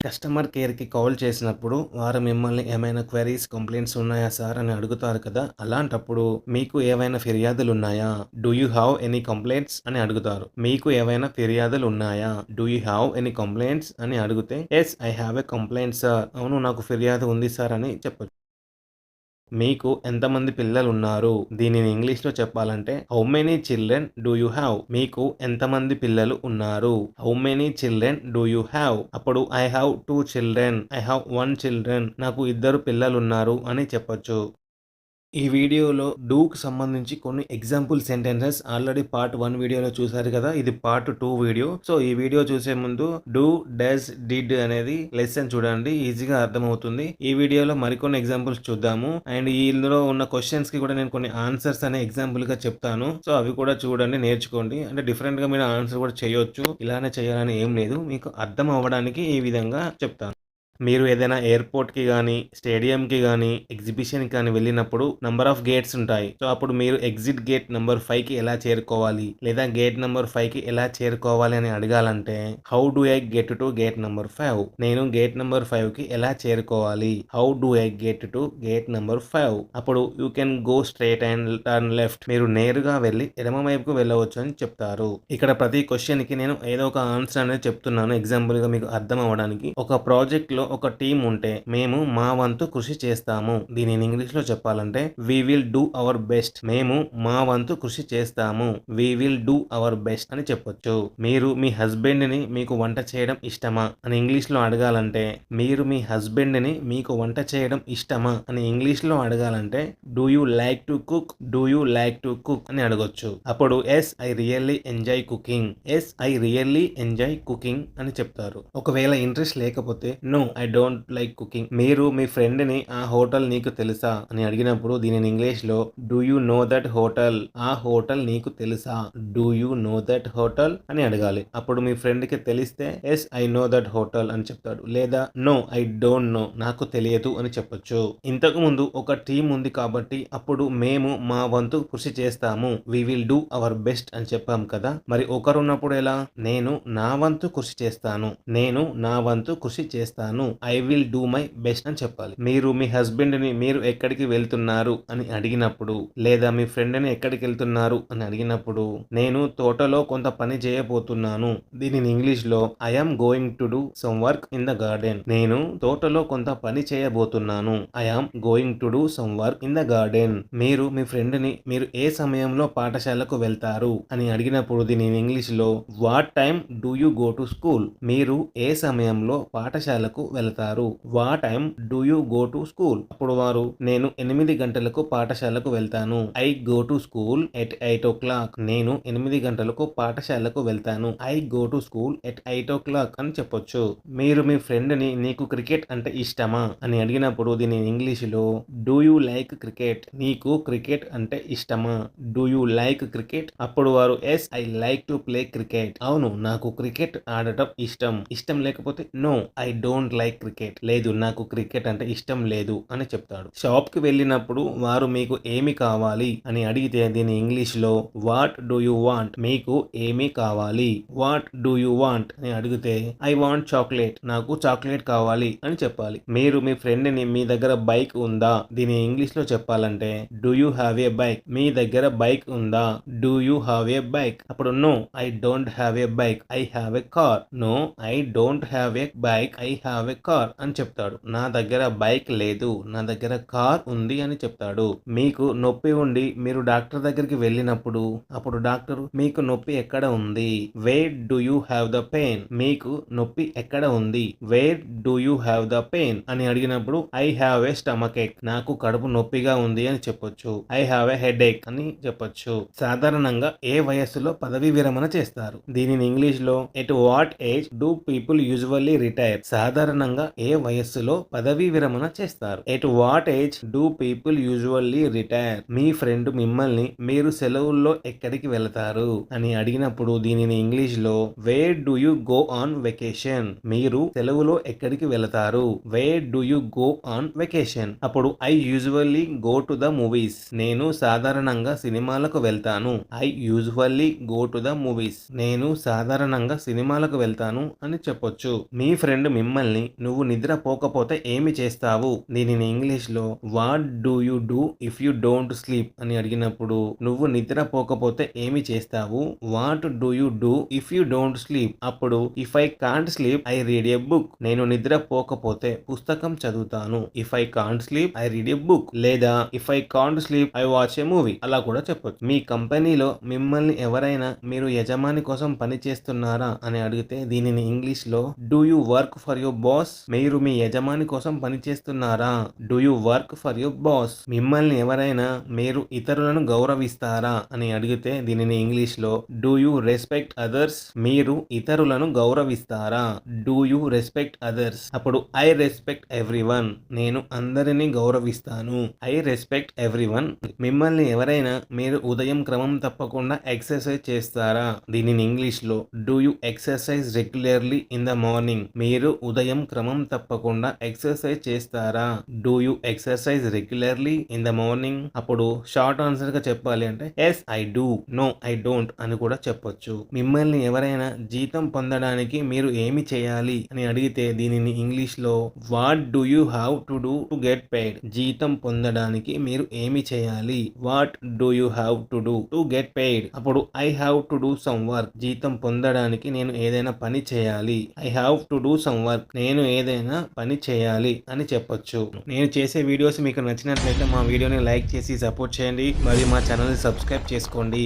Customer కేర్‌కి call చేసినప్పుడు వారు మిమ్మల్ని ఏమైనా క్వెరీస్, కంప్లెయింట్స్ ఉన్నాయా సార్ అని అడుగుతారు కదా! అలాంటప్పుడు మీకు ఏవైనా ఫిర్యాదులున్నాయా? Do you have any complaints అని అడుగుతారు. మీకు ఏవైనా ఫిర్యాదులున్నాయా? Do you have any complaints అని అడిగితే yes I have a complaint sir. అవును నాకు ఫిర్యాదు ఉంది సార్ అని చెప్పొచ్చు. మీకు ఎంతమంది పిల్లలున్నారు? దీనిని ఇంగ్లీష్‌లో చెప్పాలంటే how many children do you have? మీకు ఎంతమంది పిల్లలు ఉన్నారు? How many children do you have? అప్పుడు I have 2 children. I have 1 children. నాకు ఇద్దరు పిల్లలున్నారు అని చెప్పొచ్చు. ఈ వీడియోలో డూకి సంబంధించి కొన్ని ఎగ్జాంపుల్ సెంటెన్సెస్ ఆల్రెడీ పార్ట్ 1 వీడియోలో చూసారు కదా! ఇది పార్ట్ 2 వీడియో. సో, ఈ వీడియో చూసే ముందు డూ, డస్, డిడ్ అనేది లెసన్ చూడండి. ఈజీగా అర్థమవుతుంది. ఈ వీడియోలో మరికొన్ని ఎగ్జాంపుల్స్ చూద్దాము. అండ్ ఇందులో ఉన్న క్వెషన్స్‌కి కూడా నేను కొన్ని ఆన్సర్స్ అనే ఎగ్జాంపుల్‌గా చెప్తాను. సో, అవి కూడా చూడండి, నేర్చుకోండి. అంటే డిఫరెంట్‌గా మీరు ఆన్సర్ కూడా చేయొచ్చు. ఇలానే చేయాలని ఏం లేదు. మీకు అర్థం అవ్వడానికి ఈ విధంగా చెప్తాను. మీరు ఏదైనా ఎయిర్‌పోర్ట్‌కి గానీ, స్టేడియంకి గానీ, ఎగ్జిబిషన్‌కి కానీ వెళ్ళినప్పుడు నంబర్ ఆఫ్ గేట్స్ ఉంటాయి. సో, అప్పుడు మీరు ఎగ్జిట్ గేట్ నంబర్ 5కి ఎలా చేరుకోవాలి? లేదా గేట్ నంబర్ 5కి ఎలా చేరుకోవాలి అని అడగాలంటే how do I get to gate number 5? నేను గేట్ నంబర్ 5కి ఎలా చేరుకోవాలి? How do I get to gate number 5? అప్పుడు you can go straight and turn left. మీరు నేరుగా వెళ్లి ఎడమ వైపుకు వెళ్ళవచ్చు అని చెప్తారు. ఇక్కడ ప్రతి క్వెషన్‌కి నేను ఏదో ఒక ఆన్సర్ అనేది చెప్తున్నాను ఎగ్జాంపుల్‌గా మీకు అర్థం అవ్వడానికి. ఒక ప్రాజెక్ట్‌లో ఒక టీమ్ ఉంటే మేము మా వంతు కృషి చేస్తాము. దీనిని ఇంగ్లీష్‌లో చెప్పాలంటే we will do our best. మేము మా వంతు కృషి చేస్తాము. We will do our best అని చెప్పొచ్చు. మీరు మీ హస్బెండ్‌ని మీకు వంట చేయడం ఇష్టమా అని ఇంగ్లీష్‌లో అడగాలంటే మీరు మీ హస్బెండ్‌ని మీకు వంట చేయడం ఇష్టమా అని ఇంగ్లీష్‌లో అడగాలంటే do you like to cook? Do you like to cook అని అడగొచ్చు. అప్పుడు yes I really enjoy cooking. Yes I really enjoy cooking అని చెప్తారు. ఒకవేళ ఇంట్రెస్ట్ లేకపోతే no I don't like cooking. మీరు మీ ఫ్రెండ్‌ని ఆ హోటల్ నీకు తెలుసా అని అడిగినప్పుడు దీనిని ఇంగ్లీష్‌లో do you know that hotel? ఆ హోటల్ నీకు తెలుసా? Do you know that hotel అని అడగాలి. అప్పుడు మీ ఫ్రెండ్‌కి తెలిస్తే yes I know that hotel అని చెప్తాడు. లేదా నో ఐ డోంట్ నో నాకు తెలియదు అని చెప్పొచ్చు. ఇంతకు ముందు ఒక టీమ్ ఉంది కాబట్టి అప్పుడు మేము మా వంతు కృషి చేస్తాము. We will do our best అని చెప్పాం కదా! మరి ఒకరున్నప్పుడు ఎలా? నేను నా వంతు కృషి చేస్తాను. నేను నా వంతు కృషి చేస్తాను. I will do my best అని చెప్పాలి. మీరు మీ హస్బెండ్‌ని మీరు ఎక్కడికి వెళ్తున్నారు అని అడిగినప్పుడు లేదా మీ ఫ్రెండ్‌ని ఎక్కడికెళ్తున్నారు అని అడిగినప్పుడు నేను తోటలో కొంత పని చేయబోతున్నాను. దీనిని ఇంగ్లీష్‌లో I am going to do some work in the garden. నేను తోటలో కొంత పని చేయబోతున్నాను. I am going to do some work in the garden. మీరు మీ ఫ్రెండ్‌ని మీరు ఏ సమయంలో పాఠశాలకు వెళ్తారు అని అడిగినప్పుడు దీనిని ఇంగ్లీష్‌లో what time do you go to school? మీరు ఏ సమయంలో పాఠశాలకు వెళ్తారు? What time do you go to school? అప్పుడు వారు నేను 8 గంటలకు పాఠశాలకు వెళ్తాను. I go to school at 8 o'clock. నేను 8 గంటలకు పాఠశాలకు వెళ్తాను. I go to school at 8 o'clock అని చెప్పొచ్చు. మీరు మీ ఫ్రెండ్‌ని నీకు క్రికెట్ అంటే ఇష్టమా అని అడిగినప్పుడు దీనిని ఇంగ్లీష్‌లో డూ యూ లైక్ క్రికెట్? నీకు క్రికెట్ అంటే ఇష్టమా? Do you like cricket? అప్పుడు వారు yes I like to play cricket. అవును నాకు క్రికెట్ ఆడటం ఇష్టం. ఇష్టం లేకపోతే no I don't like cricket. లేదు నాకు క్రికెట్ అంటే ఇష్టం లేదు అని చెప్తాడు. షాప్‌కి వెళ్ళినప్పుడు వారు మీకు ఏమి కావాలి అని అడిగితే దీన్ని ఇంగ్లీష్‌లో వాట్ డు యూ వాంట్? మీకు ఏమి కావాలి? వాట్ డు యూ వాంట్ అని అడిగితే ఐ వాంట్ చాక్లెట్. నాకు చాక్లెట్ కావాలి అని చెప్పాలి. మీరు మీ ఫ్రెండ్‌ని మీ దగ్గర బైక్ ఉందా? దీన్ని ఇంగ్లీష్‌లో చెప్పాలంటే do you have a bike? మీ దగ్గర బైక్ ఉందా? Do you have a bike? అప్పుడు no I don't have a bike. I have a car. No I don't have a bike. I have a car అని చెప్తాడు. నా దగ్గర bike లేదు. నా దగ్గర కార్ ఉంది అని చెప్తాడు. మీకు నొప్పి ఉండి మీరు డాక్టర్ దగ్గరికి వెళ్ళినప్పుడు అప్పుడు డాక్టరు మీకు నొప్పి ఎక్కడ ఉంది? Wear do you have the pain? మీకు నొప్పి ఎక్కడ ఉంది? Wear do you have the pain అని అడిగినప్పుడు ఐ హ్యావ్ ఎ స్టమక్ ఏక్. నాకు కడుపు నొప్పిగా ఉంది అని చెప్పొచ్చు. ఐ హ్యావ్ ఎ హెడ్ ఏక్ అని చెప్పొచ్చు. సాధారణంగా ఏ వయస్సులో పదవి విరమణ చేస్తారు? దీనిని ఇంగ్లీష్‌లో at what age do people usually retire? సాధారణంగా ఏ వయస్సులో పదవీ విరమణ చేస్తారు? At what age do people usually retire? మీ ఫ్రెండ్ మిమ్మల్ని మీరు సెలవుల్లో ఎక్కడికి వెళతారు అని అడిగినప్పుడు దీనిని ఇంగ్లీష్‌లో where do you go on vacation? మీరు సెలవులో ఎక్కడికి వెళతారు? Where do you go on vacation? అప్పుడు I usually go to the movies. నేను సాధారణంగా సినిమాలకు వెళ్తాను. I usually go to the movies. నేను సాధారణంగా సినిమాలకు వెళ్తాను అని చెప్పొచ్చు. మీ ఫ్రెండ్ మిమ్మల్ని నువ్వు నిద్రపోకపోతే ఏమి చేస్తావు? దీనిని ఇంగ్లీష్‌లో what do you do if you don't sleep అని అడిగినప్పుడు నువ్వు నిద్రపోకపోతే ఏమి చేస్తావు? What do you do if you don't sleep? అప్పుడు if I can't sleep I read a book. నేను నిద్రపోకపోతే పుస్తకం చదువుతాను. If I can't sleep I read a book. లేదా if I can't sleep I watch a movie. అలా కూడా చెప్పొచ్చు. మీ కంపెనీలో మిమ్మల్ని ఎవరైనా మీరు యజమాని కోసం పని చేస్తున్నారా అని అడిగితే దీనిని ఇంగ్లీష్‌లో do you work for your boss? మీరు మీ యజమాని కోసం పని చేస్తున్నారా? Do you work for your boss? మిమ్మల్ని ఎవరైనా మీరు ఇతరులను గౌరవిస్తారా అని అడిగితే దీనిని ఇంగ్లీష్‌లో డూ యూ రెస్పెక్ట్ అదర్స్? మీరు ఇతరులను గౌరవిస్తారా? Do you respect others? అప్పుడు ఐ రెస్పెక్ట్ ఎవ్రీవన్. నేను అందరినీ గౌరవిస్తాను. I respect everyone. మిమ్మల్ని ఎవరైనా మీరు ఉదయం క్రమం తప్పకుండా ఎక్సర్సైజ్ చేస్తారా? దీనిని ఇంగ్లీష్‌లో do you exercise regularly in the morning? మీరు ఉదయం క్రమం తప్పకుండా ఎక్సర్సైజ్ చేస్తారా? Do you exercise regularly in the morning? అప్పుడు షార్ట్ ఆన్సర్ గా చెప్పాలి అంటే yes I do, no I don't అని కూడా చెప్పొచ్చు. మిమ్మల్ని ఎవరైనా జీతం పొందడానికి మీరు ఏమి చేయాలి అని అడిగితే దీనిని ఇంగ్లీష్‌లో what do you have to do to get paid? జీతం పొందడానికి మీరు ఏమి చేయాలి? What do you have to do to get paid? అప్పుడు I have to do some work. జీతం పొందడానికి నేను ఏదైనా పని చేయాలి. I have to do some work. నేను ఏదైనా పని చేయాలి అని చెప్పొచ్చు. నేను చేసే వీడియోస్ మీకు నచ్చినట్లయితే మా వీడియోని లైక్ చేసి సపోర్ట్ చేయండి మరియు మా ఛానల్ని సబ్స్క్రైబ్ చేసుకోండి.